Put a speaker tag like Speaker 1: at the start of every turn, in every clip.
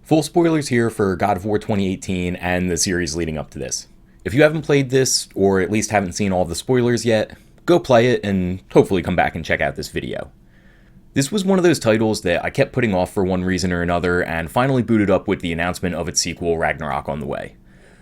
Speaker 1: Full spoilers here for God of War 2018 and the series leading up to this. If you haven't played this, or at least haven't seen all the spoilers yet, go play it and hopefully come back and check out this video. This was one of those titles that I kept putting off for one reason or another, and finally booted up with the announcement of its sequel, Ragnarok, on the way.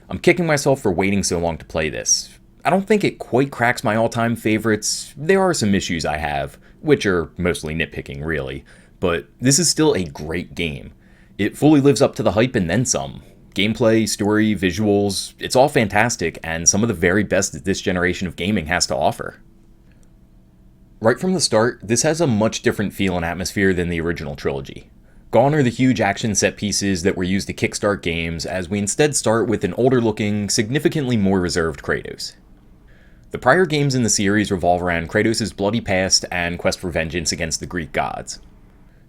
Speaker 1: I'm kicking myself for waiting so long to play this. I don't think it quite cracks my all-time favorites. There are some issues I have, which are mostly nitpicking really, but this is still a great game. It fully lives up to the hype and then some. Gameplay, story, visuals, it's all fantastic and some of the very best that this generation of gaming has to offer. Right from the start, this has a much different feel and atmosphere than the original trilogy. Gone are the huge action set pieces that were used to kickstart games, as we instead start with an older looking, significantly more reserved Kratos. The prior games in the series revolve around Kratos' bloody past and quest for vengeance against the Greek gods.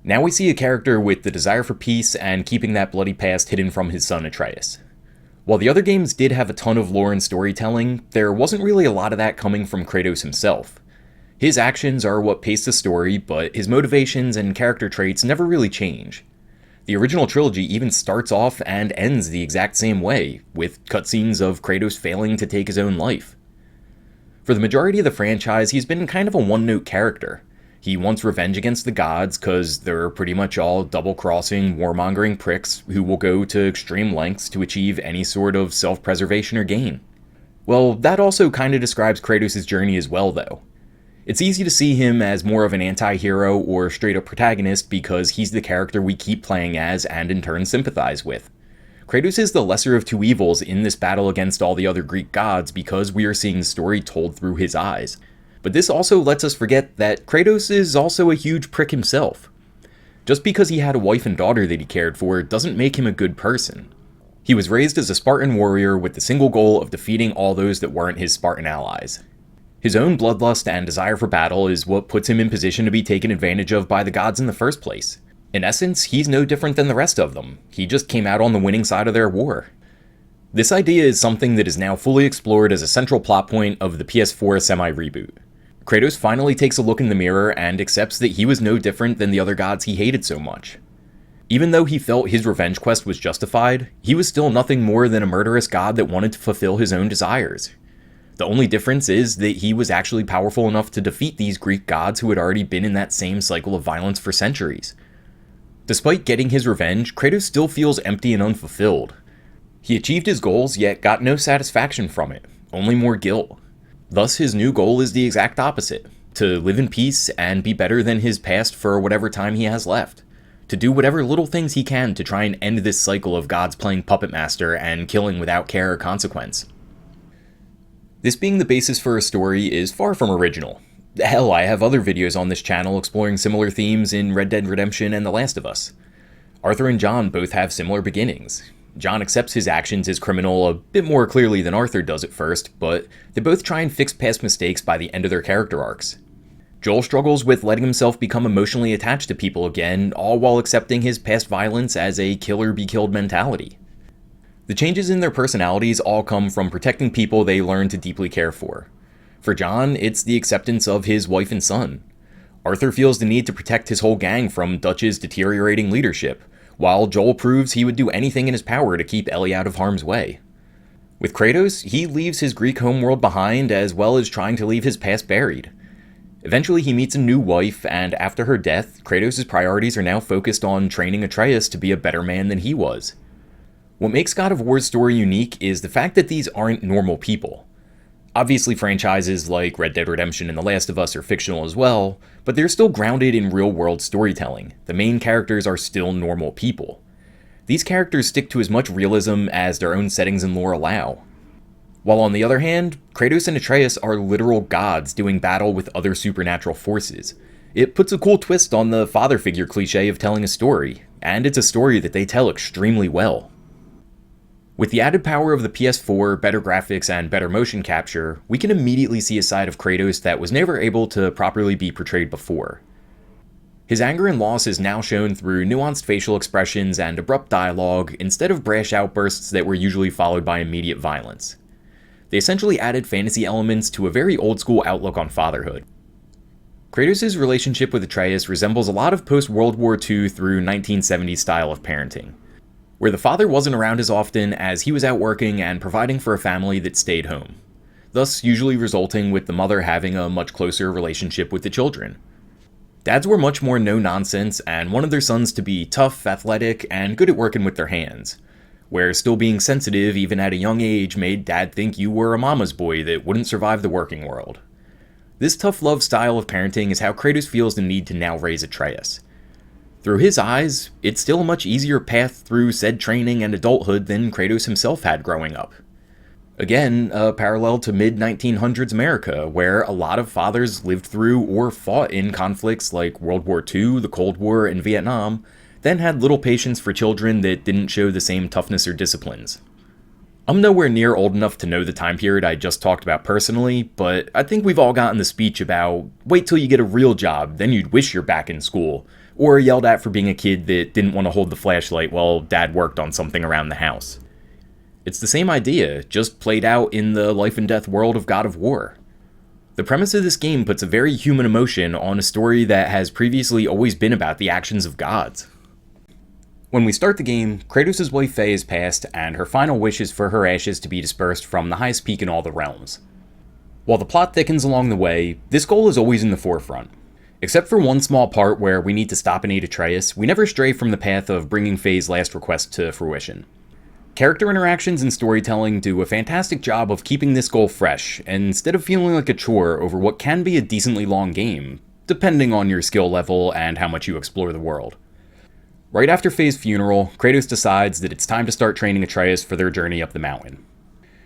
Speaker 1: Now we see a character with the desire for peace and keeping that bloody past hidden from his son Atreus. While the other games did have a ton of lore and storytelling, there wasn't really a lot of that coming from Kratos himself. His actions are what pace the story, but his motivations and character traits never really change. The original trilogy even starts off and ends the exact same way, with cutscenes of Kratos failing to take his own life. For the majority of the franchise, he's been kind of a one-note character. He wants revenge against the gods, cause they're pretty much all double-crossing, warmongering pricks who will go to extreme lengths to achieve any sort of self-preservation or gain. Well, that also kinda describes Kratos' journey as well, though. It's easy to see him as more of an anti-hero or straight-up protagonist because he's the character we keep playing as and in turn sympathize with. Kratos is the lesser of two evils in this battle against all the other Greek gods because we are seeing the story told through his eyes. But this also lets us forget that Kratos is also a huge prick himself. Just because he had a wife and daughter that he cared for doesn't make him a good person. He was raised as a Spartan warrior with the single goal of defeating all those that weren't his Spartan allies. His own bloodlust and desire for battle is what puts him in position to be taken advantage of by the gods in the first place. In essence, he's no different than the rest of them. He just came out on the winning side of their war. This idea is something that is now fully explored as a central plot point of the PS4 semi-reboot. Kratos finally takes a look in the mirror and accepts that he was no different than the other gods he hated so much. Even though he felt his revenge quest was justified, he was still nothing more than a murderous god that wanted to fulfill his own desires. The only difference is that he was actually powerful enough to defeat these Greek gods who had already been in that same cycle of violence for centuries. Despite getting his revenge, Kratos still feels empty and unfulfilled. He achieved his goals, yet got no satisfaction from it, only more guilt. Thus, his new goal is the exact opposite: to live in peace and be better than his past for whatever time he has left. To do whatever little things he can to try and end this cycle of gods playing puppet master and killing without care or consequence. This being the basis for a story is far from original. Hell, I have other videos on this channel exploring similar themes in Red Dead Redemption and The Last of Us. Arthur and John both have similar beginnings. John accepts his actions as criminal a bit more clearly than Arthur does at first, but they both try and fix past mistakes by the end of their character arcs. Joel struggles with letting himself become emotionally attached to people again, all while accepting his past violence as a kill-or-be-killed mentality. The changes in their personalities all come from protecting people they learn to deeply care for. For John, it's the acceptance of his wife and son. Arthur feels the need to protect his whole gang from Dutch's deteriorating leadership, while Joel proves he would do anything in his power to keep Ellie out of harm's way. With Kratos, he leaves his Greek homeworld behind as well as trying to leave his past buried. Eventually he meets a new wife, and after her death, Kratos' priorities are now focused on training Atreus to be a better man than he was. What makes God of War's story unique is the fact that these aren't normal people. Obviously franchises like Red Dead Redemption and The Last of Us are fictional as well, but they're still grounded in real-world storytelling. The main characters are still normal people. These characters stick to as much realism as their own settings and lore allow. While on the other hand, Kratos and Atreus are literal gods doing battle with other supernatural forces. It puts a cool twist on the father figure cliche of telling a story, and it's a story that they tell extremely well. With the added power of the PS4, better graphics, and better motion capture, we can immediately see a side of Kratos that was never able to properly be portrayed before. His anger and loss is now shown through nuanced facial expressions and abrupt dialogue instead of brash outbursts that were usually followed by immediate violence. They essentially added fantasy elements to a very old-school outlook on fatherhood. Kratos' relationship with Atreus resembles a lot of post-World War II through 1970s style of parenting. where the father wasn't around as often as he was out working and providing for a family that stayed home, thus usually resulting with the mother having a much closer relationship with the children. Dads were much more no-nonsense and wanted their sons to be tough, athletic, and good at working with their hands, where still being sensitive even at a young age made dad think you were a mama's boy that wouldn't survive the working world. This tough love style of parenting is how Kratos feels the need to now raise Atreus. Through his eyes, it's still a much easier path through said training and adulthood than Kratos himself had growing up. Again, a parallel to mid-1900s America, where a lot of fathers lived through or fought in conflicts like World War II, the Cold War, and Vietnam, then had little patience for children that didn't show the same toughness or disciplines. I'm nowhere near old enough to know the time period I just talked about personally, but I think we've all gotten the speech about, wait till you get a real job, then you'd wish you're back in school, or yelled at for being a kid that didn't want to hold the flashlight while dad worked on something around the house. It's the same idea, just played out in the life and death world of God of War. The premise of this game puts a very human emotion on a story that has previously always been about the actions of gods. When we start the game, Kratos' wife Faye is passed, and her final wish is for her ashes to be dispersed from the highest peak in all the realms. While the plot thickens along the way, this goal is always in the forefront. Except for one small part where we need to stop and aid Atreus, we never stray from the path of bringing Faye's last request to fruition. Character interactions and storytelling do a fantastic job of keeping this goal fresh, instead of feeling like a chore over what can be a decently long game, depending on your skill level and how much you explore the world. Right after Faye's funeral, Kratos decides that it's time to start training Atreus for their journey up the mountain.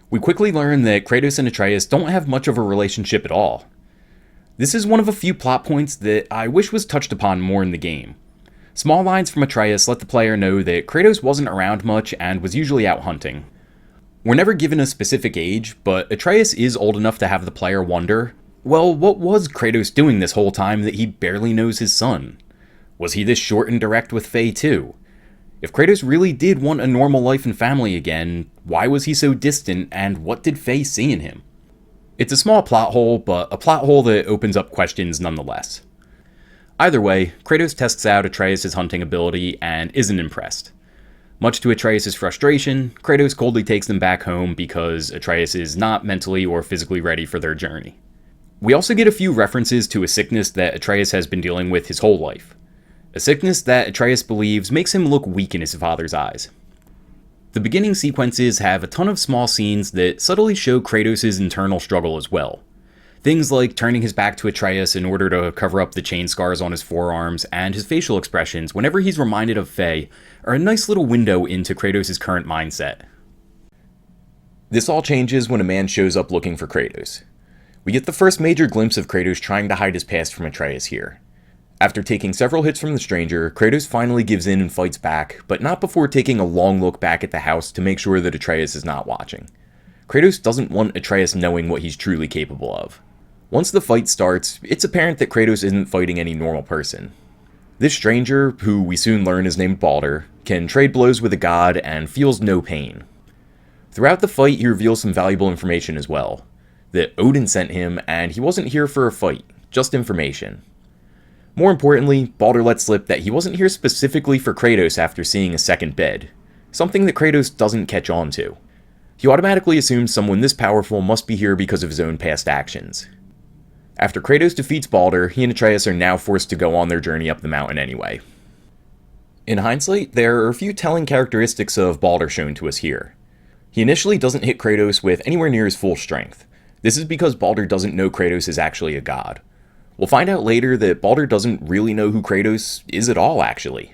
Speaker 1: We quickly learn that Kratos and Atreus don't have much of a relationship at all. This is one of a few plot points that I wish was touched upon more in the game. Small lines from Atreus let the player know that Kratos wasn't around much and was usually out hunting. We're never given a specific age, but Atreus is old enough to have the player wonder, well, what was Kratos doing this whole time that he barely knows his son? Was he this short and direct with Faye too? If Kratos really did want a normal life and family again, why was he so distant, and what did Faye see in him? It's a small plot hole, but a plot hole that opens up questions nonetheless. Either way, Kratos tests out Atreus' hunting ability and isn't impressed. Much to Atreus' frustration, Kratos coldly takes them back home because Atreus is not mentally or physically ready for their journey. We also get a few references to a sickness that Atreus has been dealing with his whole life. A sickness that Atreus believes makes him look weak in his father's eyes. The beginning sequences have a ton of small scenes that subtly show Kratos' internal struggle as well. Things like turning his back to Atreus in order to cover up the chain scars on his forearms, and his facial expressions whenever he's reminded of Faye are a nice little window into Kratos' current mindset. This all changes when a man shows up looking for Kratos. We get the first major glimpse of Kratos trying to hide his past from Atreus here. After taking several hits from the stranger, Kratos finally gives in and fights back, but not before taking a long look back at the house to make sure that Atreus is not watching. Kratos doesn't want Atreus knowing what he's truly capable of. Once the fight starts, it's apparent that Kratos isn't fighting any normal person. This stranger, who we soon learn is named Baldur, can trade blows with a god and feels no pain. Throughout the fight, he reveals some valuable information as well. That Odin sent him, and he wasn't here for a fight, just information. More importantly, Baldur lets slip that he wasn't here specifically for Kratos after seeing a second bed, something that Kratos doesn't catch on to. He automatically assumes someone this powerful must be here because of his own past actions. After Kratos defeats Baldur, he and Atreus are now forced to go on their journey up the mountain anyway. In hindsight, there are a few telling characteristics of Baldur shown to us here. He initially doesn't hit Kratos with anywhere near his full strength. This is because Baldur doesn't know Kratos is actually a god. We'll find out later that Baldur doesn't really know who Kratos is at all, actually.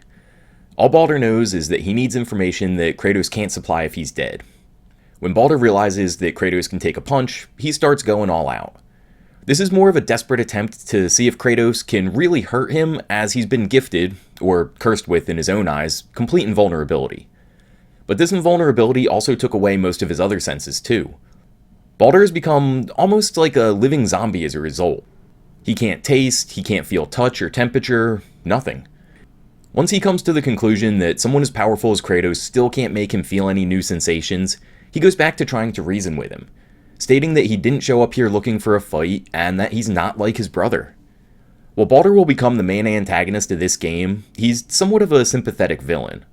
Speaker 1: All Baldur knows is that he needs information that Kratos can't supply if he's dead. When Baldur realizes that Kratos can take a punch, he starts going all out. This is more of a desperate attempt to see if Kratos can really hurt him, as he's been gifted, or cursed with in his own eyes, complete invulnerability. But this invulnerability also took away most of his other senses too. Baldur has become almost like a living zombie as a result. He can't taste, he can't feel touch or temperature, nothing. Once he comes to the conclusion that someone as powerful as Kratos still can't make him feel any new sensations, he goes back to trying to reason with him, stating that he didn't show up here looking for a fight, and that he's not like his brother. While Baldur will become the main antagonist of this game, he's somewhat of a sympathetic villain.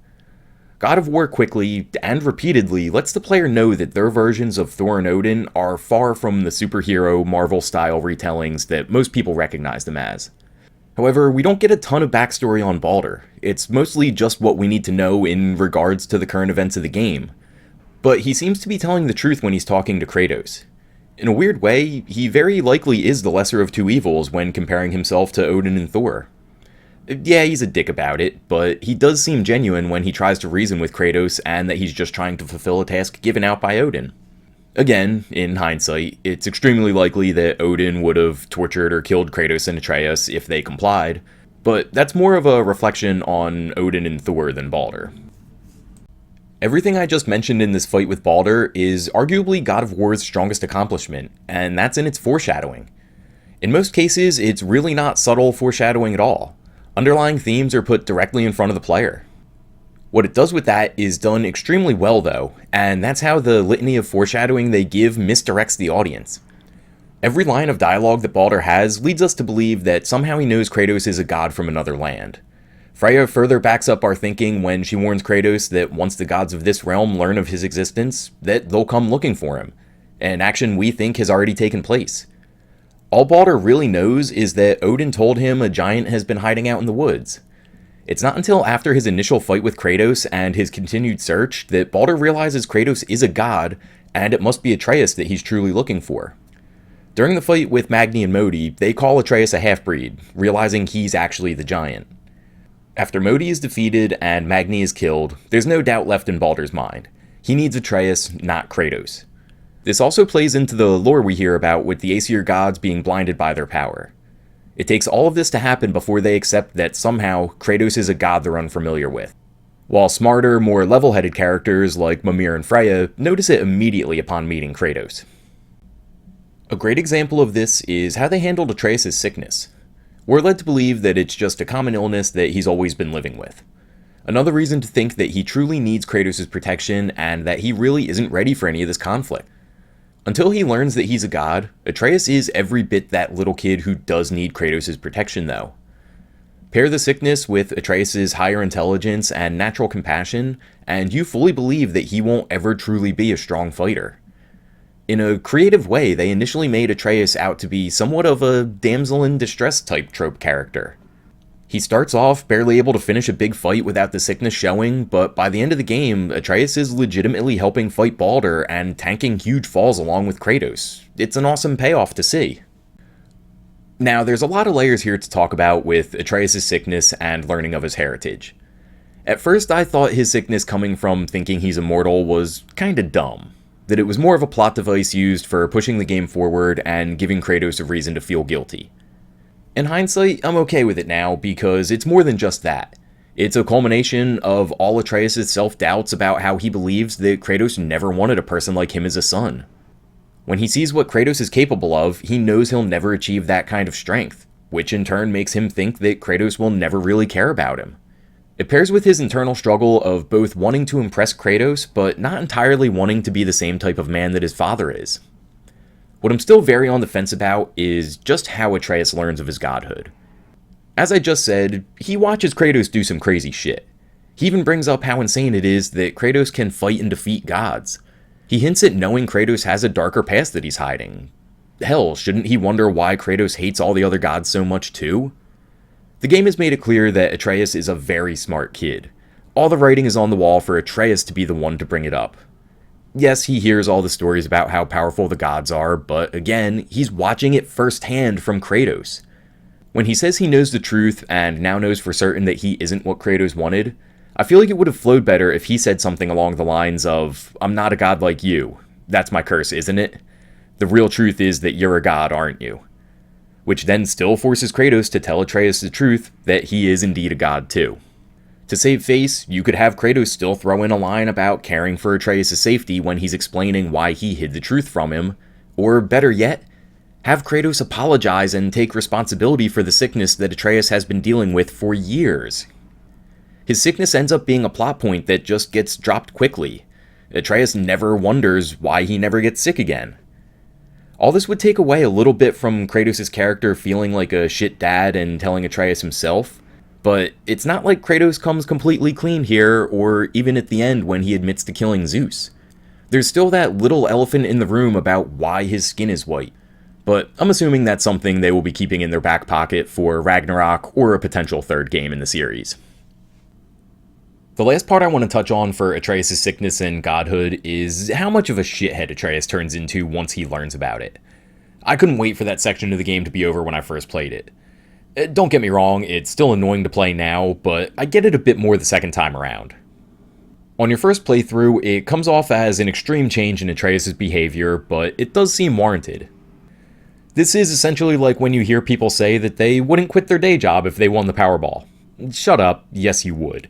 Speaker 1: God of War quickly, and repeatedly, lets the player know that their versions of Thor and Odin are far from the superhero Marvel-style retellings that most people recognize them as. However, we don't get a ton of backstory on Baldur. It's mostly just what we need to know in regards to the current events of the game. But he seems to be telling the truth when he's talking to Kratos. In a weird way, he very likely is the lesser of two evils when comparing himself to Odin and Thor. Yeah, he's a dick about it, but he does seem genuine when he tries to reason with Kratos and that he's just trying to fulfill a task given out by Odin. Again, in hindsight, it's extremely likely that Odin would have tortured or killed Kratos and Atreus if they complied, but that's more of a reflection on Odin and Thor than Baldur. Everything I just mentioned in this fight with Baldur is arguably God of War's strongest accomplishment, and that's in its foreshadowing. In most cases, it's really not subtle foreshadowing at all. Underlying themes are put directly in front of the player. What it does with that is done extremely well though, and that's how the litany of foreshadowing they give misdirects the audience. Every line of dialogue that Baldur has leads us to believe that somehow he knows Kratos is a god from another land. Freya further backs up our thinking when she warns Kratos that once the gods of this realm learn of his existence, that they'll come looking for him, an action we think has already taken place. All Baldur really knows is that Odin told him a giant has been hiding out in the woods. It's not until after his initial fight with Kratos and his continued search that Baldur realizes Kratos is a god, and it must be Atreus that he's truly looking for. During the fight with Magni and Modi, they call Atreus a half-breed, realizing he's actually the giant. After Modi is defeated and Magni is killed, there's no doubt left in Baldur's mind. He needs Atreus, not Kratos. This also plays into the lore we hear about with the Aesir gods being blinded by their power. It takes all of this to happen before they accept that somehow Kratos is a god they're unfamiliar with. While smarter, more level-headed characters like Mimir and Freya notice it immediately upon meeting Kratos. A great example of this is how they handled Atreus' sickness. We're led to believe that it's just a common illness that he's always been living with. Another reason to think that he truly needs Kratos' protection and that he really isn't ready for any of this conflict. Until he learns that he's a god, Atreus is every bit that little kid who does need Kratos' protection though. Pair the sickness with Atreus' higher intelligence and natural compassion, and you fully believe that he won't ever truly be a strong fighter. In a creative way, they initially made Atreus out to be somewhat of a damsel in distress type trope character. He starts off barely able to finish a big fight without the sickness showing, but by the end of the game, Atreus is legitimately helping fight Baldur and tanking huge falls along with Kratos. It's an awesome payoff to see. Now, there's a lot of layers here to talk about with Atreus' sickness and learning of his heritage. At first, I thought his sickness coming from thinking he's immortal was kinda dumb. That it was more of a plot device used for pushing the game forward and giving Kratos a reason to feel guilty. In hindsight, I'm okay with it now because it's more than just that. It's a culmination of all Atreus' self-doubts about how he believes that Kratos never wanted a person like him as a son. When he sees what Kratos is capable of, he knows he'll never achieve that kind of strength, which in turn makes him think that Kratos will never really care about him. It pairs with his internal struggle of both wanting to impress Kratos, but not entirely wanting to be the same type of man that his father is. What I'm still very on the fence about is just how Atreus learns of his godhood. As I just said, he watches Kratos do some crazy shit. He even brings up how insane it is that Kratos can fight and defeat gods. He hints at knowing Kratos has a darker past that he's hiding. Hell, shouldn't he wonder why Kratos hates all the other gods so much too? The game has made it clear that Atreus is a very smart kid. All the writing is on the wall for Atreus to be the one to bring it up. Yes, he hears all the stories about how powerful the gods are, but again, he's watching it firsthand from Kratos. When he says he knows the truth and now knows for certain that he isn't what Kratos wanted, I feel like it would have flowed better if he said something along the lines of, "I'm not a god like you. That's my curse, isn't it? The real truth is that you're a god, aren't you?" Which then still forces Kratos to tell Atreus the truth that he is indeed a god too. To save face, you could have Kratos still throw in a line about caring for Atreus' safety when he's explaining why he hid the truth from him, or better yet, have Kratos apologize and take responsibility for the sickness that Atreus has been dealing with for years. His sickness ends up being a plot point that just gets dropped quickly. Atreus never wonders why he never gets sick again. All this would take away a little bit from Kratos' character feeling like a shit dad and telling Atreus himself, But it's not like Kratos comes completely clean here, or even at the end when he admits to killing Zeus. There's still that little elephant in the room about why his skin is white. But I'm assuming that's something they will be keeping in their back pocket for Ragnarok or a potential third game in the series. The last part I want to touch on for Atreus' sickness and godhood is how much of a shithead Atreus turns into once he learns about it. I couldn't wait for that section of the game to be over when I first played it. Don't get me wrong, it's still annoying to play now, but I get it a bit more the second time around. On your first playthrough, it comes off as an extreme change in Atreus' behavior, but it does seem warranted. This is essentially like when you hear people say that they wouldn't quit their day job if they won the Powerball. Shut up, yes you would.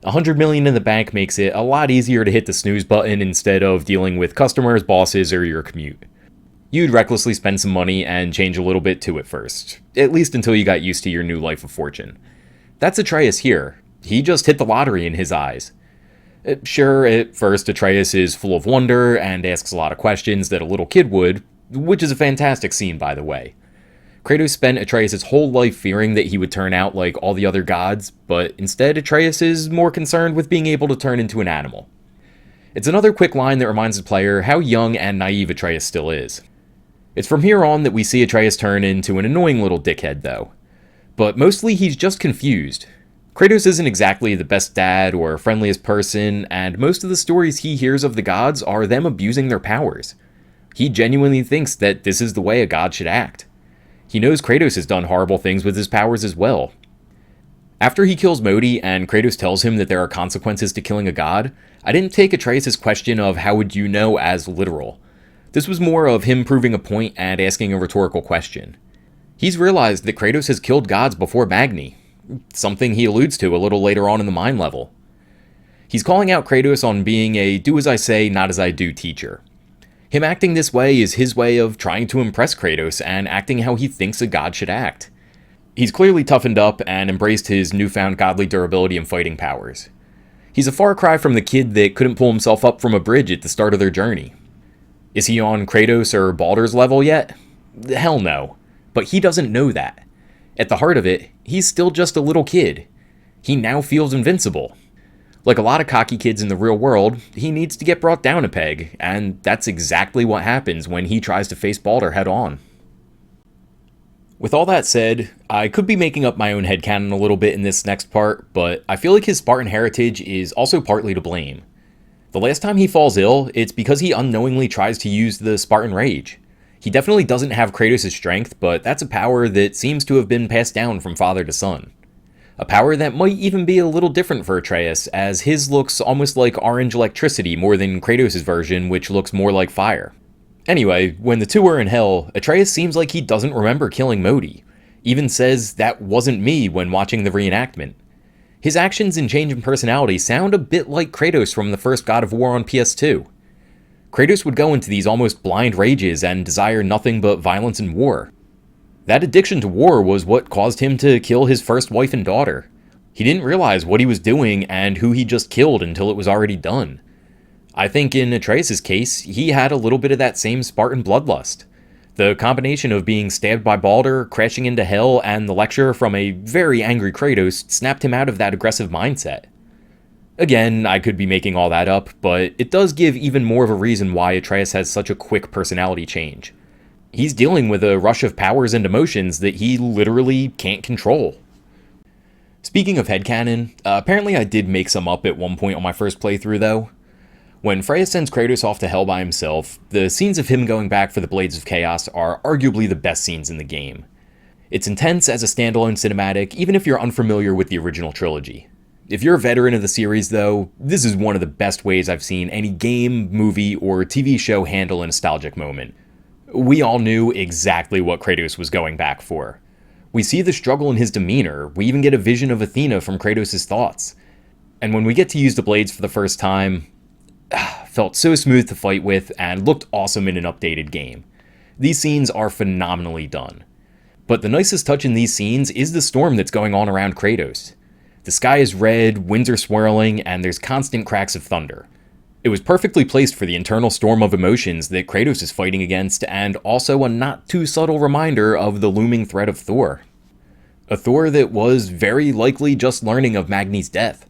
Speaker 1: $100 million in the bank makes it a lot easier to hit the snooze button instead of dealing with customers, bosses, or your commute. You'd recklessly spend some money and change a little bit to it first, at least until you got used to your new life of fortune. That's Atreus here. He just hit the lottery in his eyes. Sure, at first Atreus is full of wonder and asks a lot of questions that a little kid would, which is a fantastic scene, by the way. Kratos spent Atreus' whole life fearing that he would turn out like all the other gods, but instead Atreus is more concerned with being able to turn into an animal. It's another quick line that reminds the player how young and naive Atreus still is. It's from here on that we see Atreus turn into an annoying little dickhead, though. But mostly he's just confused. Kratos isn't exactly the best dad or friendliest person, and most of the stories he hears of the gods are them abusing their powers. He genuinely thinks that this is the way a god should act. He knows Kratos has done horrible things with his powers as well. After he kills Modi and Kratos tells him that there are consequences to killing a god, I didn't take Atreus' question of how would you know as literal. This was more of him proving a point and asking a rhetorical question. He's realized that Kratos has killed gods before Magni, something he alludes to a little later on in the mind level. He's calling out Kratos on being a do as I say, not as I do teacher. Him acting this way is his way of trying to impress Kratos and acting how he thinks a god should act. He's clearly toughened up and embraced his newfound godly durability and fighting powers. He's a far cry from the kid that couldn't pull himself up from a bridge at the start of their journey. Is he on Kratos or Baldur's level yet? Hell no. But he doesn't know that. At the heart of it, he's still just a little kid. He now feels invincible. Like a lot of cocky kids in the real world, he needs to get brought down a peg, and that's exactly what happens when he tries to face Baldur head on. With all that said, I could be making up my own headcanon a little bit in this next part, but I feel like his Spartan heritage is also partly to blame. The last time he falls ill, it's because he unknowingly tries to use the Spartan Rage. He definitely doesn't have Kratos' strength, but that's a power that seems to have been passed down from father to son. A power that might even be a little different for Atreus, as his looks almost like orange electricity more than Kratos' version, which looks more like fire. Anyway, when the two are in hell, Atreus seems like he doesn't remember killing Modi. Even says, "That wasn't me," when watching the reenactment. His actions and change in personality sound a bit like Kratos from the first God of War on PS2. Kratos would go into these almost blind rages and desire nothing but violence and war. That addiction to war was what caused him to kill his first wife and daughter. He didn't realize what he was doing and who he just killed until it was already done. I think in Atreus' case, he had a little bit of that same Spartan bloodlust. The combination of being stabbed by Baldur, crashing into hell, and the lecture from a very angry Kratos snapped him out of that aggressive mindset. Again, I could be making all that up, but it does give even more of a reason why Atreus has such a quick personality change. He's dealing with a rush of powers and emotions that he literally can't control. Speaking of headcanon, apparently I did make some up at one point on my first playthrough though. When Freya sends Kratos off to hell by himself, the scenes of him going back for the Blades of Chaos are arguably the best scenes in the game. It's intense as a standalone cinematic, even if you're unfamiliar with the original trilogy. If you're a veteran of the series though, this is one of the best ways I've seen any game, movie, or TV show handle a nostalgic moment. We all knew exactly what Kratos was going back for. We see the struggle in his demeanor, we even get a vision of Athena from Kratos' thoughts. And when we get to use the blades for the first time, felt so smooth to fight with and looked awesome in an updated game. These scenes are phenomenally done. But the nicest touch in these scenes is the storm that's going on around Kratos. The sky is red, winds are swirling, and there's constant cracks of thunder. It was perfectly placed for the internal storm of emotions that Kratos is fighting against, and also a not too subtle reminder of the looming threat of Thor. A Thor that was very likely just learning of Magni's death.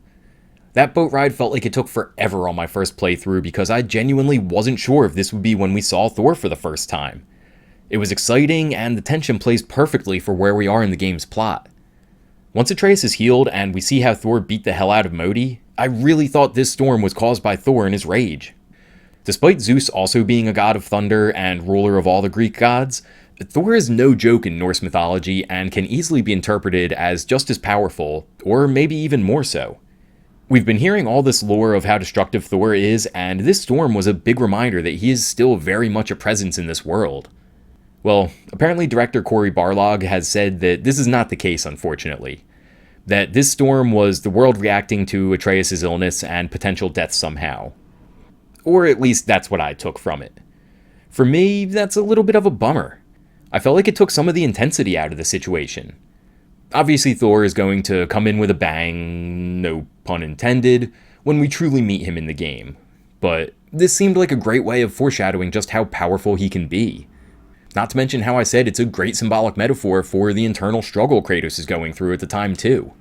Speaker 1: That boat ride felt like it took forever on my first playthrough because I genuinely wasn't sure if this would be when we saw Thor for the first time. It was exciting, and the tension plays perfectly for where we are in the game's plot. Once Atreus is healed and we see how Thor beat the hell out of Modi, I really thought this storm was caused by Thor and his rage. Despite Zeus also being a god of thunder and ruler of all the Greek gods, Thor is no joke in Norse mythology and can easily be interpreted as just as powerful, or maybe even more so. We've been hearing all this lore of how destructive Thor is, and this storm was a big reminder that he is still very much a presence in this world. Well, apparently director Cory Barlog has said that this is not the case, unfortunately. That this storm was the world reacting to Atreus' illness and potential death somehow. Or at least that's what I took from it. For me, that's a little bit of a bummer. I felt like it took some of the intensity out of the situation. Obviously Thor is going to come in with a bang, no pun intended, when we truly meet him in the game. But this seemed like a great way of foreshadowing just how powerful he can be. Not to mention how I said it's a great symbolic metaphor for the internal struggle Kratos is going through at the time too.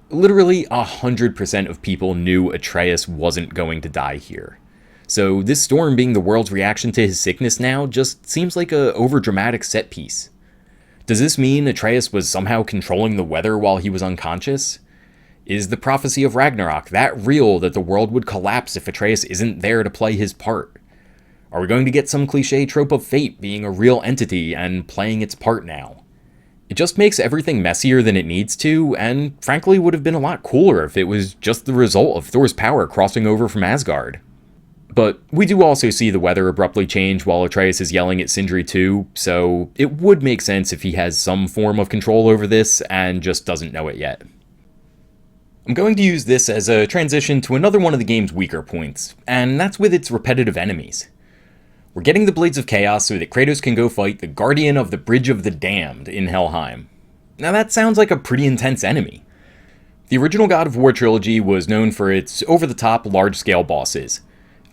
Speaker 1: Literally 100% of people knew Atreus wasn't going to die here. So this storm being the world's reaction to his sickness now just seems like a overdramatic set piece. Does this mean Atreus was somehow controlling the weather while he was unconscious? Is the prophecy of Ragnarok that real that the world would collapse if Atreus isn't there to play his part? Are we going to get some cliche trope of fate being a real entity and playing its part now? It just makes everything messier than it needs to, and frankly would have been a lot cooler if it was just the result of Thor's power crossing over from Asgard. But we do also see the weather abruptly change while Atreus is yelling at Sindri too, so it would make sense if he has some form of control over this and just doesn't know it yet. I'm going to use this as a transition to another one of the game's weaker points, and that's with its repetitive enemies. We're getting the Blades of Chaos so that Kratos can go fight the Guardian of the Bridge of the Damned in Helheim. Now that sounds like a pretty intense enemy. The original God of War trilogy was known for its over-the-top, large-scale bosses.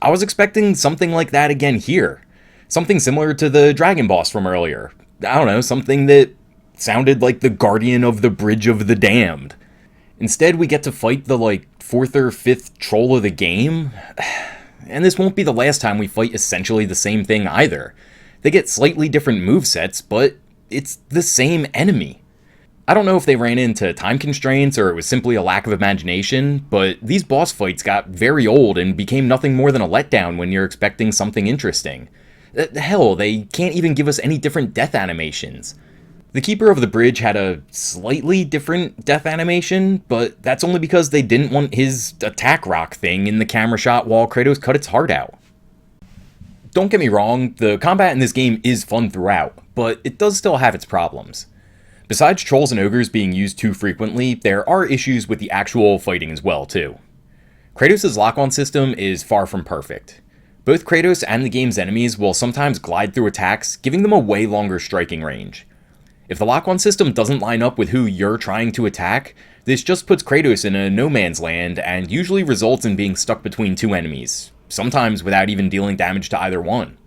Speaker 1: I was expecting something like that again here. Something similar to the dragon boss from earlier. I don't know, something that sounded like the Guardian of the Bridge of the Damned. Instead, we get to fight the, 4th or 5th troll of the game. And this won't be the last time we fight essentially the same thing either. They get slightly different movesets, but it's the same enemy. I don't know if they ran into time constraints or it was simply a lack of imagination, but these boss fights got very old and became nothing more than a letdown when you're expecting something interesting. Hell, they can't even give us any different death animations. The Keeper of the Bridge had a slightly different death animation, but that's only because they didn't want his attack rock thing in the camera shot while Kratos cut its heart out. Don't get me wrong, the combat in this game is fun throughout, but it does still have its problems. Besides trolls and ogres being used too frequently, there are issues with the actual fighting as well too. Kratos' lock-on system is far from perfect. Both Kratos and the game's enemies will sometimes glide through attacks, giving them a way longer striking range. If the lock-on system doesn't line up with who you're trying to attack, this just puts Kratos in a no man's land and usually results in being stuck between two enemies, sometimes without even dealing damage to either one.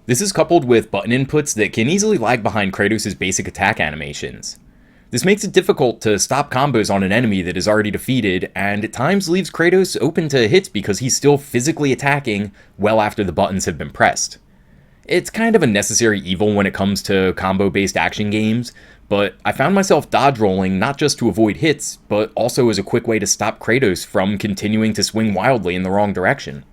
Speaker 1: This is coupled with button inputs that can easily lag behind Kratos' basic attack animations. This makes it difficult to stop combos on an enemy that is already defeated, and at times leaves Kratos open to hits because he's still physically attacking well after the buttons have been pressed. It's kind of a necessary evil when it comes to combo-based action games, but I found myself dodge rolling not just to avoid hits, but also as a quick way to stop Kratos from continuing to swing wildly in the wrong direction.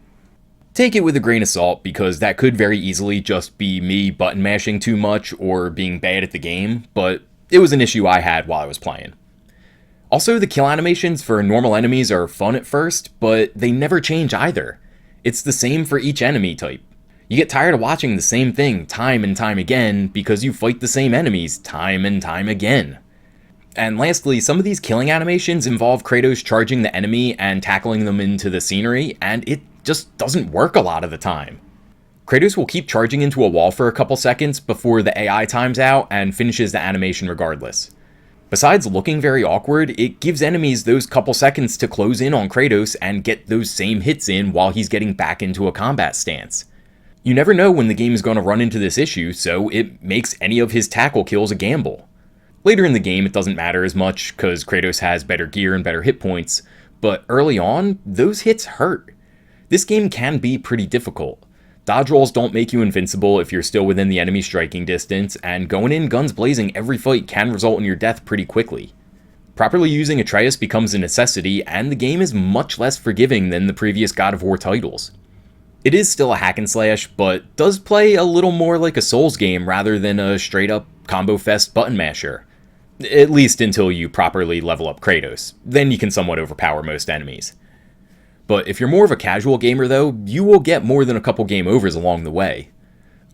Speaker 1: Take it with a grain of salt, because that could very easily just be me button mashing too much or being bad at the game, but it was an issue I had while I was playing. Also, the kill animations for normal enemies are fun at first, but they never change either. It's the same for each enemy type. You get tired of watching the same thing time and time again because you fight the same enemies time and time again. And lastly, some of these killing animations involve Kratos charging the enemy and tackling them into the scenery, and it just doesn't work a lot of the time. Kratos will keep charging into a wall for a couple seconds before the AI times out and finishes the animation regardless. Besides looking very awkward, it gives enemies those couple seconds to close in on Kratos and get those same hits in while he's getting back into a combat stance. You never know when the game is going to run into this issue, so it makes any of his tackle kills a gamble. Later in the game, it doesn't matter as much because Kratos has better gear and better hit points, but early on, those hits hurt. This game can be pretty difficult. Dodge rolls don't make you invincible if you're still within the enemy striking distance, and going in guns blazing every fight can result in your death pretty quickly. Properly using Atreus becomes a necessity, and the game is much less forgiving than the previous God of War titles. It is still a hack and slash, but does play a little more like a Souls game rather than a straight up combo fest button masher. At least until you properly level up Kratos, then you can somewhat overpower most enemies. But if you're more of a casual gamer though, you will get more than a couple game overs along the way.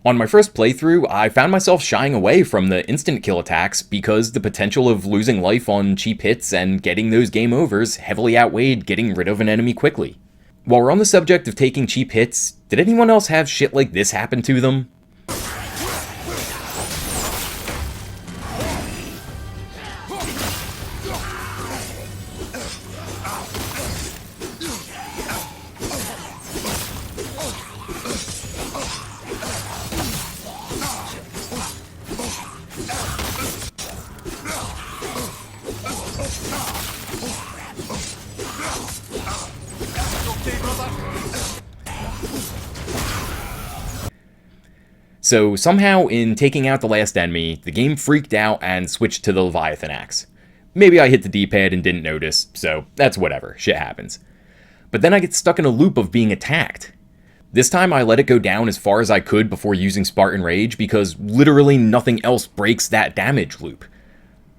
Speaker 1: On my first playthrough, I found myself shying away from the instant kill attacks because the potential of losing life on cheap hits and getting those game overs heavily outweighed getting rid of an enemy quickly. While we're on the subject of taking cheap hits, did anyone else have shit like this happen to them? So somehow, in taking out the last enemy, the game freaked out and switched to the Leviathan axe. Maybe I hit the D-pad and didn't notice, so that's whatever, shit happens. But then I get stuck in a loop of being attacked. This time I let it go down as far as I could before using Spartan Rage because literally nothing else breaks that damage loop.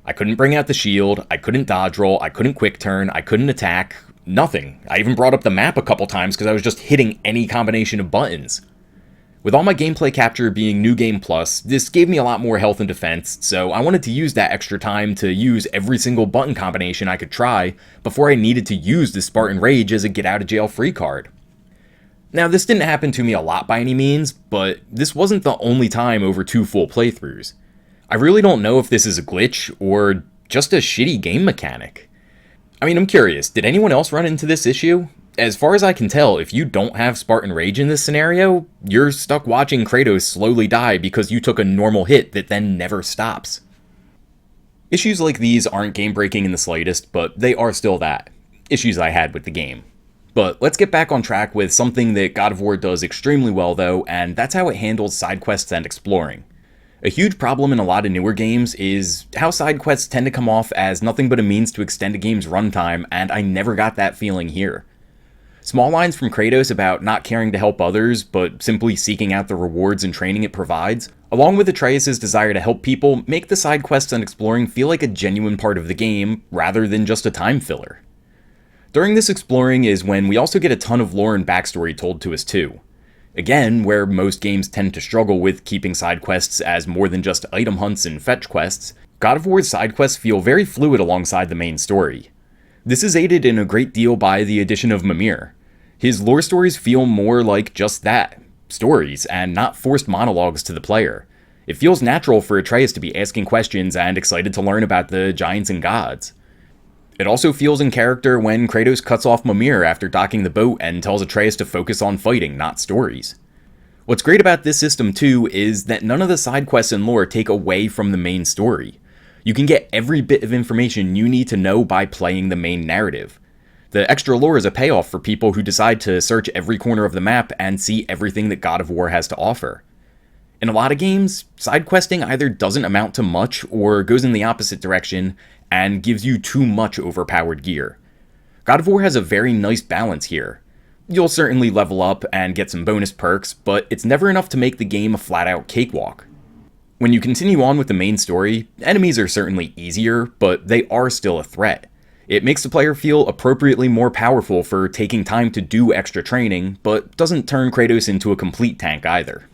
Speaker 1: I couldn't bring out the shield, I couldn't dodge roll, I couldn't quick turn, I couldn't attack, nothing. I even brought up the map a couple times because I was just hitting any combination of buttons. With all my gameplay capture being New Game Plus, this gave me a lot more health and defense, so I wanted to use that extra time to use every single button combination I could try before I needed to use the Spartan Rage as a get-out-of-jail-free card. Now, this didn't happen to me a lot by any means, but this wasn't the only time over 2 full playthroughs. I really don't know if this is a glitch or just a shitty game mechanic. I mean, I'm curious, did anyone else run into this issue? As far as I can tell, if you don't have Spartan Rage in this scenario, you're stuck watching Kratos slowly die because you took a normal hit that then never stops. Issues like these aren't game-breaking in the slightest, but they are still that. Issues I had with the game. But let's get back on track with something that God of War does extremely well though, and that's how it handles side quests and exploring. A huge problem in a lot of newer games is how side quests tend to come off as nothing but a means to extend a game's runtime, and I never got that feeling here. Small lines from Kratos about not caring to help others, but simply seeking out the rewards and training it provides, along with Atreus' desire to help people, make the side quests and exploring feel like a genuine part of the game, rather than just a time filler. During this exploring is when we also get a ton of lore and backstory told to us too. Again, where most games tend to struggle with keeping side quests as more than just item hunts and fetch quests, God of War's side quests feel very fluid alongside the main story. This is aided in a great deal by the addition of Mimir. His lore stories feel more like just that, stories, and not forced monologues to the player. It feels natural for Atreus to be asking questions and excited to learn about the giants and gods. It also feels in character when Kratos cuts off Mimir after docking the boat and tells Atreus to focus on fighting, not stories. What's great about this system too is that none of the side quests and lore take away from the main story. You can get every bit of information you need to know by playing the main narrative. The extra lore is a payoff for people who decide to search every corner of the map and see everything that God of War has to offer. In a lot of games, side questing either doesn't amount to much or goes in the opposite direction and gives you too much overpowered gear. God of War has a very nice balance here. You'll certainly level up and get some bonus perks, but it's never enough to make the game a flat-out cakewalk. When you continue on with the main story, enemies are certainly easier, but they are still a threat. It makes the player feel appropriately more powerful for taking time to do extra training, but doesn't turn Kratos into a complete tank either.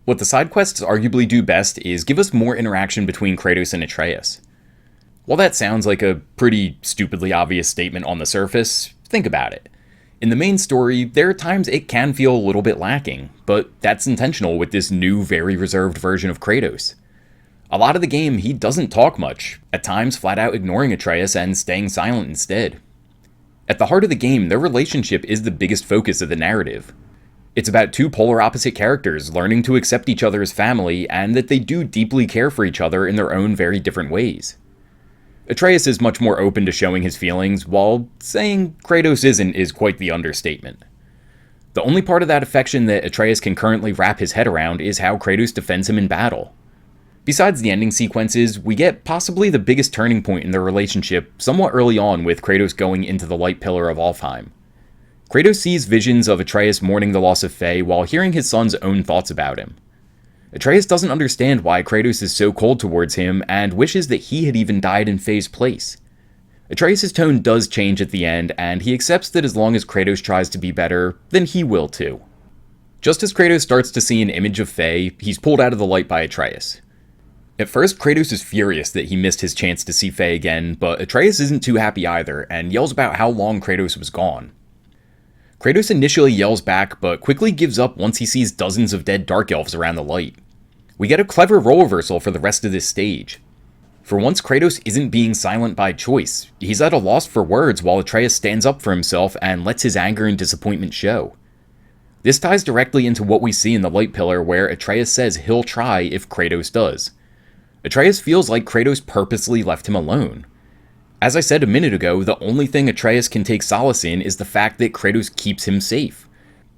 Speaker 1: What the side quests arguably do best is give us more interaction between Kratos and Atreus. While that sounds like a pretty stupidly obvious statement on the surface, think about it. In the main story, there are times it can feel a little bit lacking, but that's intentional with this new, very reserved version of Kratos. A lot of the game, he doesn't talk much, at times flat out ignoring Atreus and staying silent instead. At the heart of the game, their relationship is the biggest focus of the narrative. It's about two polar opposite characters learning to accept each other as family and that they do deeply care for each other in their own very different ways. Atreus is much more open to showing his feelings, while saying Kratos isn't is quite the understatement. The only part of that affection that Atreus can currently wrap his head around is how Kratos defends him in battle. Besides the ending sequences, we get possibly the biggest turning point in their relationship somewhat early on with Kratos going into the Light Pillar of Alfheim. Kratos sees visions of Atreus mourning the loss of Faye while hearing his son's own thoughts about him. Atreus doesn't understand why Kratos is so cold towards him and wishes that he had even died in Faye's place. Atreus' tone does change at the end, and he accepts that as long as Kratos tries to be better, then he will too. Just as Kratos starts to see an image of Faye, he's pulled out of the light by Atreus. At first, Kratos is furious that he missed his chance to see Faye again, but Atreus isn't too happy either, and yells about how long Kratos was gone. Kratos initially yells back, but quickly gives up once he sees dozens of dead Dark Elves around the light. We get a clever role reversal for the rest of this stage. For once, Kratos isn't being silent by choice. He's at a loss for words while Atreus stands up for himself and lets his anger and disappointment show. This ties directly into what we see in the Light Pillar, where Atreus says he'll try if Kratos does. Atreus feels like Kratos purposely left him alone. As I said a minute ago, the only thing Atreus can take solace in is the fact that Kratos keeps him safe.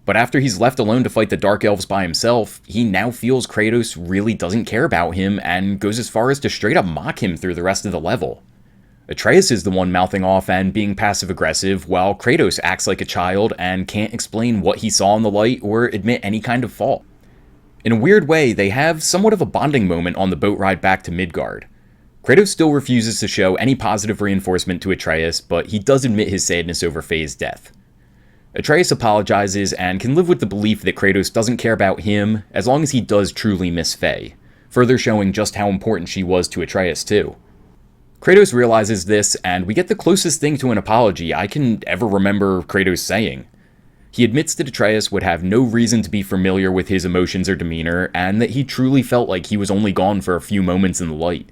Speaker 1: But after he's left alone to fight the Dark Elves by himself, he now feels Kratos really doesn't care about him and goes as far as to straight up mock him through the rest of the level. Atreus is the one mouthing off and being passive-aggressive, while Kratos acts like a child and can't explain what he saw in the light or admit any kind of fault. In a weird way, they have somewhat of a bonding moment on the boat ride back to Midgard. Kratos still refuses to show any positive reinforcement to Atreus, but he does admit his sadness over Faye's death. Atreus apologizes and can live with the belief that Kratos doesn't care about him as long as he does truly miss Faye, further showing just how important she was to Atreus too. Kratos realizes this, and we get the closest thing to an apology I can ever remember Kratos saying. He admits that Atreus would have no reason to be familiar with his emotions or demeanor, and that he truly felt like he was only gone for a few moments in the light.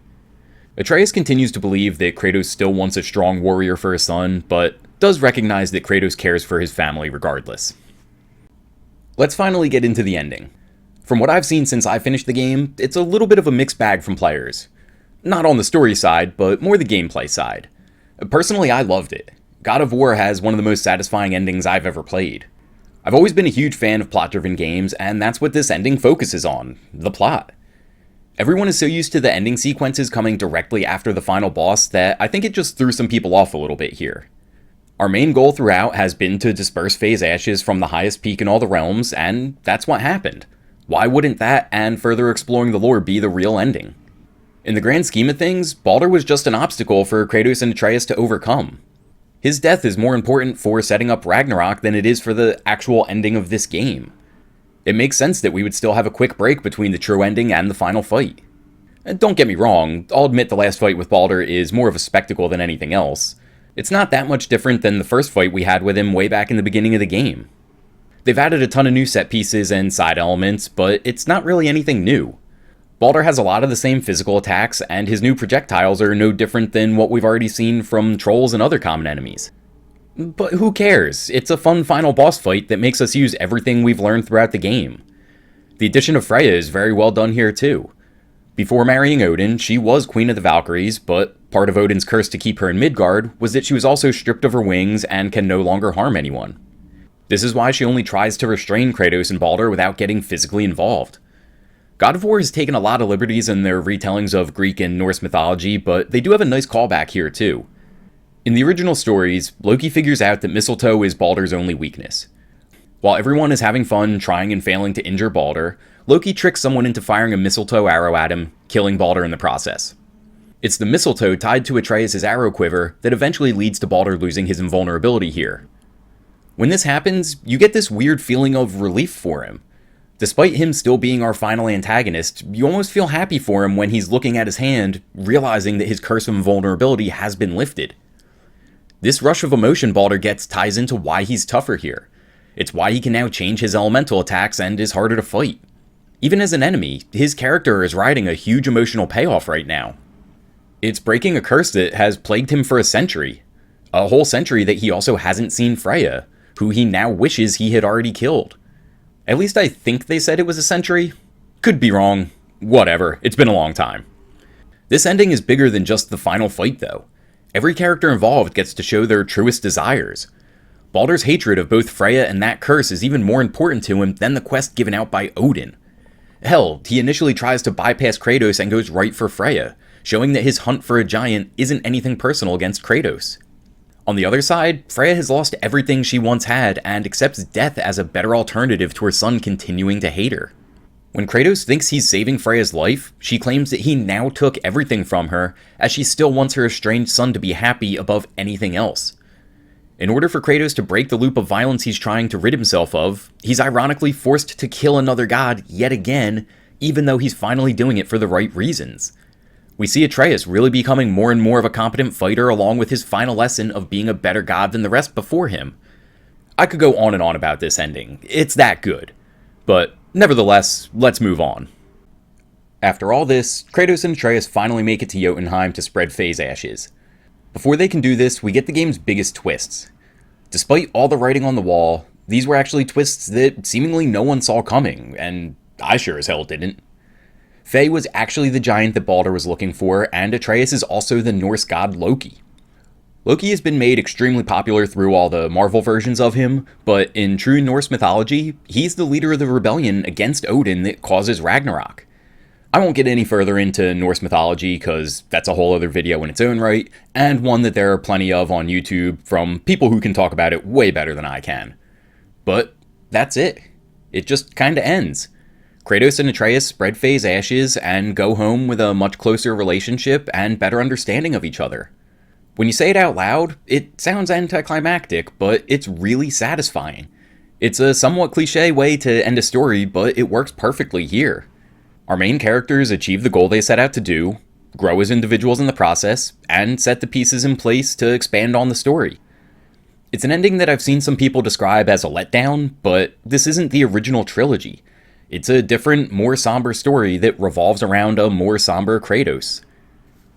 Speaker 1: Atreus continues to believe that Kratos still wants a strong warrior for his son, but does recognize that Kratos cares for his family regardless. Let's finally get into the ending. From what I've seen since I finished the game, it's a little bit of a mixed bag from players. Not on the story side, but more the gameplay side. Personally, I loved it. God of War has one of the most satisfying endings I've ever played. I've always been a huge fan of plot-driven games, and that's what this ending focuses on, the plot. Everyone is so used to the ending sequences coming directly after the final boss that I think it just threw some people off a little bit here. Our main goal throughout has been to disperse Faye's ashes from the highest peak in all the realms, and that's what happened. Why wouldn't that and further exploring the lore be the real ending? In the grand scheme of things, Baldur was just an obstacle for Kratos and Atreus to overcome. His death is more important for setting up Ragnarok than it is for the actual ending of this game. It makes sense that we would still have a quick break between the true ending and the final fight. And don't get me wrong, I'll admit the last fight with Baldur is more of a spectacle than anything else. It's not that much different than the first fight we had with him way back in the beginning of the game. They've added a ton of new set pieces and side elements, but it's not really anything new. Baldur has a lot of the same physical attacks, and his new projectiles are no different than what we've already seen from trolls and other common enemies. But who cares? It's a fun final boss fight that makes us use everything we've learned throughout the game. The addition of Freya is very well done here too. Before marrying Odin, she was Queen of the Valkyries, but part of Odin's curse to keep her in Midgard was that she was also stripped of her wings and can no longer harm anyone. This is why she only tries to restrain Kratos and Baldur without getting physically involved. God of War has taken a lot of liberties in their retellings of Greek and Norse mythology, but they do have a nice callback here too. In the original stories, Loki figures out that mistletoe is Baldur's only weakness. While everyone is having fun trying and failing to injure Baldur, Loki tricks someone into firing a mistletoe arrow at him, killing Baldur in the process. It's the mistletoe tied to Atreus' arrow quiver that eventually leads to Baldur losing his invulnerability here. When this happens, you get this weird feeling of relief for him. Despite him still being our final antagonist, you almost feel happy for him when he's looking at his hand, realizing that his curse of invulnerability has been lifted. This rush of emotion Baldur gets ties into why he's tougher here. It's why he can now change his elemental attacks and is harder to fight. Even as an enemy, his character is riding a huge emotional payoff right now. It's breaking a curse that has plagued him for a century. A whole century that he also hasn't seen Freya, who he now wishes he had already killed. At least I think they said it was a century. Could be wrong. Whatever, it's been a long time. This ending is bigger than just the final fight, though. Every character involved gets to show their truest desires. Baldur's hatred of both Freya and that curse is even more important to him than the quest given out by Odin. Hell, he initially tries to bypass Kratos and goes right for Freya, showing that his hunt for a giant isn't anything personal against Kratos. On the other side, Freya has lost everything she once had and accepts death as a better alternative to her son continuing to hate her. When Kratos thinks he's saving Freya's life, she claims that he now took everything from her, as she still wants her estranged son to be happy above anything else. In order for Kratos to break the loop of violence he's trying to rid himself of, he's ironically forced to kill another god yet again, even though he's finally doing it for the right reasons. We see Atreus really becoming more and more of a competent fighter, along with his final lesson of being a better god than the rest before him. I could go on and on about this ending, it's that good. But nevertheless, let's move on. After all this, Kratos and Atreus finally make it to Jotunheim to spread Faye's ashes. Before they can do this, we get the game's biggest twists. Despite all the writing on the wall, these were actually twists that seemingly no one saw coming, and I sure as hell didn't. Faye was actually the giant that Baldur was looking for, and Atreus is also the Norse god Loki. Loki has been made extremely popular through all the Marvel versions of him, but in true Norse mythology, he's the leader of the rebellion against Odin that causes Ragnarok. I won't get any further into Norse mythology because that's a whole other video in its own right, and one that there are plenty of on YouTube from people who can talk about it way better than I can. But that's it. It just kinda ends. Kratos and Atreus spread Faye's ashes and go home with a much closer relationship and better understanding of each other. When you say it out loud, it sounds anticlimactic, but it's really satisfying. It's a somewhat cliche way to end a story, but it works perfectly here. Our main characters achieve the goal they set out to do, grow as individuals in the process, and set the pieces in place to expand on the story. It's an ending that I've seen some people describe as a letdown, but this isn't the original trilogy. It's a different, more somber story that revolves around a more somber Kratos.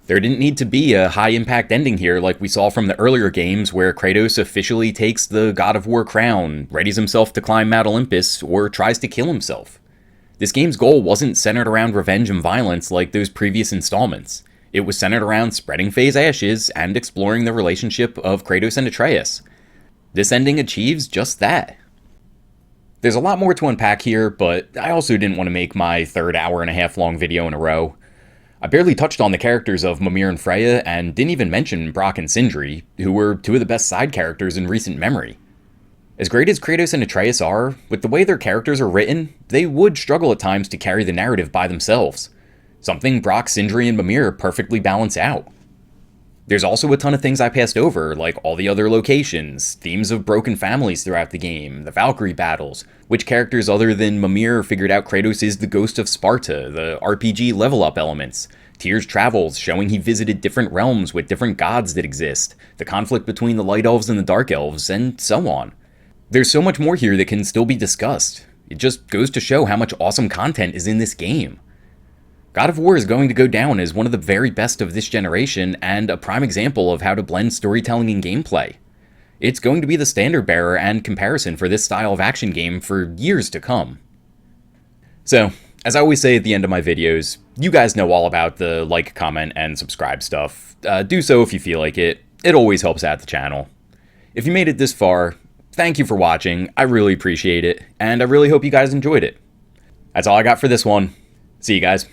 Speaker 1: There didn't need to be a high-impact ending here like we saw from the earlier games where Kratos officially takes the God of War crown, readies himself to climb Mount Olympus, or tries to kill himself. This game's goal wasn't centered around revenge and violence like those previous installments. It was centered around spreading Faye's ashes and exploring the relationship of Kratos and Atreus. This ending achieves just that. There's a lot more to unpack here, but I also didn't want to make my third hour-and-a-half long video in a row. I barely touched on the characters of Mimir and Freya, and didn't even mention Brock and Sindri, who were two of the best side characters in recent memory. As great as Kratos and Atreus are, with the way their characters are written, they would struggle at times to carry the narrative by themselves. Something Brock, Sindri, and Mimir perfectly balance out. There's also a ton of things I passed over, like all the other locations, themes of broken families throughout the game, the Valkyrie battles, which characters other than Mimir figured out Kratos is the ghost of Sparta, the RPG level up elements, Tyr's travels showing he visited different realms with different gods that exist, the conflict between the Light Elves and the Dark Elves, and so on. There's so much more here that can still be discussed. It just goes to show how much awesome content is in this game. God of War is going to go down as one of the very best of this generation and a prime example of how to blend storytelling and gameplay. It's going to be the standard bearer and comparison for this style of action game for years to come. So, as I always say at the end of my videos, you guys know all about the like, comment, and subscribe stuff. Do so if you feel like it. It always helps out the channel. If you made it this far, thank you for watching. I really appreciate it, and I really hope you guys enjoyed it. That's all I got for this one. See you guys.